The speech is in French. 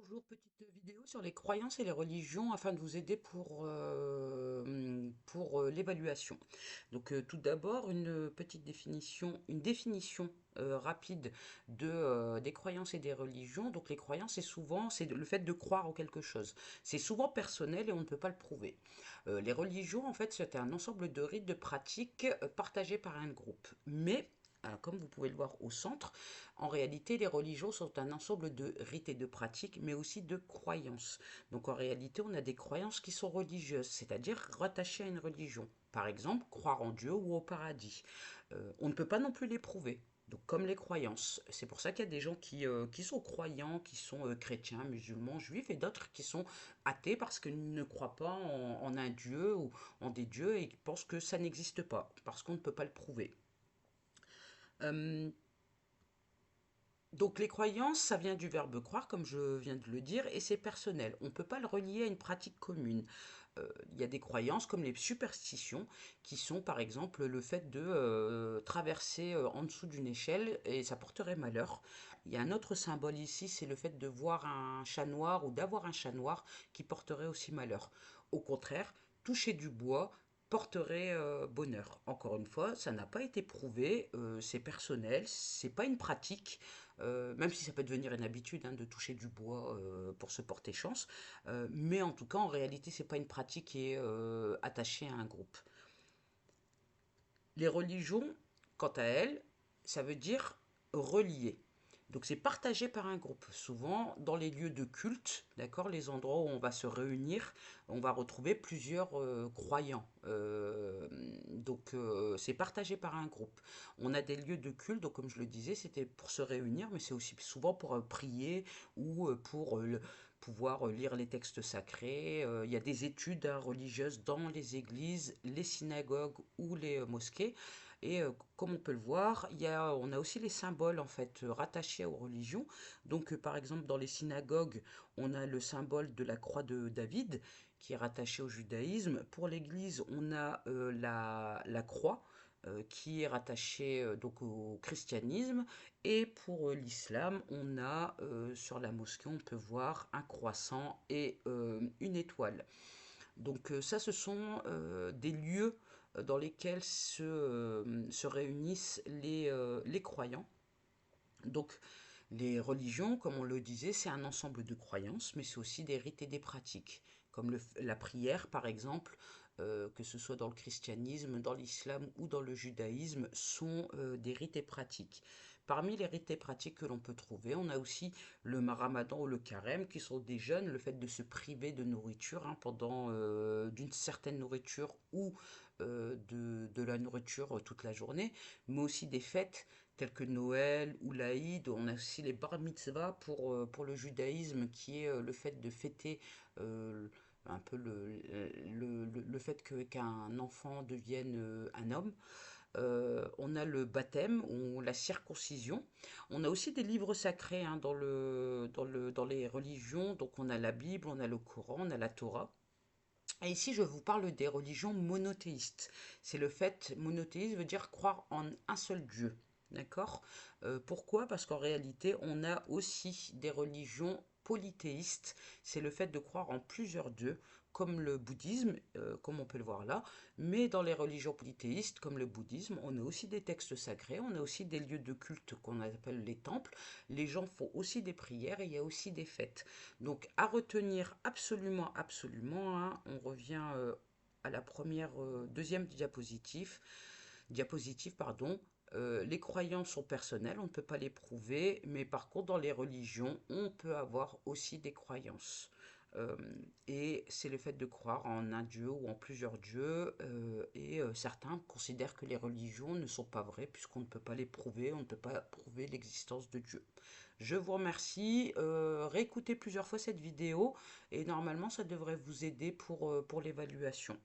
Bonjour, petite vidéo sur les croyances et les religions afin de vous aider pour l'évaluation. Tout d'abord, une définition rapide des croyances et des religions. Donc les croyances, c'est le fait de croire en quelque chose. C'est souvent personnel et on ne peut pas le prouver. Les religions, en fait, c'est un ensemble de rites, de pratiques partagés par un groupe. Mais comme vous pouvez le voir au centre, en réalité, les religions sont un ensemble de rites et de pratiques, mais aussi de croyances. Donc en réalité, on a des croyances qui sont religieuses, c'est-à-dire rattachées à une religion. Par exemple, croire en Dieu ou au paradis. On ne peut pas non plus les prouver. Donc, comme les croyances. C'est pour ça qu'il y a des gens qui sont croyants, qui sont chrétiens, musulmans, juifs, et d'autres qui sont athées parce qu'ils ne croient pas en un dieu ou en des dieux et qui pensent que ça n'existe pas, parce qu'on ne peut pas le prouver. Euh, Donc les croyances, ça vient du verbe croire, comme je viens de le dire, et c'est personnel. On ne peut pas le relier à une pratique commune. Il y a des croyances comme les superstitions, qui sont par exemple le fait de traverser en dessous d'une échelle et ça porterait malheur. Il y a un autre symbole ici, c'est le fait de voir un chat noir ou d'avoir un chat noir qui porterait aussi malheur. Au contraire, toucher du bois porterait bonheur. Encore une fois, ça n'a pas été prouvé, c'est personnel, c'est pas une pratique, même si ça peut devenir une habitude hein, de toucher du bois pour se porter chance, mais en tout cas, en réalité, c'est pas une pratique qui est attachée à un groupe. Les religions, quant à elles, ça veut dire relier. Donc c'est partagé par un groupe. Souvent, dans les lieux de culte, d'accord, les endroits où on va se réunir, on va retrouver plusieurs croyants. C'est partagé par un groupe. On a des lieux de culte, donc comme je le disais, c'était pour se réunir, mais c'est aussi souvent pour prier ou pour pouvoir lire les textes sacrés. Il y a des études hein, religieuses dans les églises, les synagogues ou les mosquées. Et comme on peut le voir, on a aussi les symboles en fait rattachés aux religions. Par exemple, dans les synagogues, on a le symbole de la croix de David qui est rattaché au judaïsme. Pour l'Église, on a la croix qui est rattachée donc au christianisme. Et pour l'islam, on a sur la mosquée, on peut voir un croissant et une étoile. Ça, ce sont des lieux dans lesquels se réunissent les croyants. Donc, les religions, comme on le disait, c'est un ensemble de croyances, mais c'est aussi des rites et des pratiques, comme la prière, par exemple, que ce soit dans le christianisme, dans l'islam ou dans le judaïsme, sont des rites et pratiques. Parmi les rites et pratiques que l'on peut trouver, on a aussi le ramadan ou le carême, qui sont des jeûnes, le fait de se priver de nourriture hein, pendant d'une certaine nourriture ou de la nourriture toute la journée, mais aussi des fêtes tels que Noël ou l'Aïd. On a aussi les bar mitzvah pour le judaïsme, qui est le fait de fêter un peu le fait qu'un enfant devienne un homme. On a le baptême ou la circoncision. On a aussi des livres sacrés hein, dans les religions. Donc on a la Bible, on a le Coran, on a la Torah. Et ici, je vous parle des religions monothéistes. C'est le fait, monothéisme veut dire croire en un seul Dieu. D'accord. Pourquoi? Parce qu'en réalité, on a aussi des religions polythéistes. C'est le fait de croire en plusieurs dieux, comme le bouddhisme, comme on peut le voir là. Mais dans les religions polythéistes, comme le bouddhisme, on a aussi des textes sacrés, on a aussi des lieux de culte qu'on appelle les temples. Les gens font aussi des prières et il y a aussi des fêtes. Donc à retenir absolument, absolument, hein, on revient à la deuxième diapositive, pardon. Les croyances sont personnelles, on ne peut pas les prouver, mais par contre dans les religions, on peut avoir aussi des croyances. Euh, et c'est le fait de croire en un dieu ou en plusieurs dieux, certains considèrent que les religions ne sont pas vraies puisqu'on ne peut pas les prouver, on ne peut pas prouver l'existence de Dieu. Je vous remercie, réécoutez plusieurs fois cette vidéo et normalement ça devrait vous aider pour l'évaluation.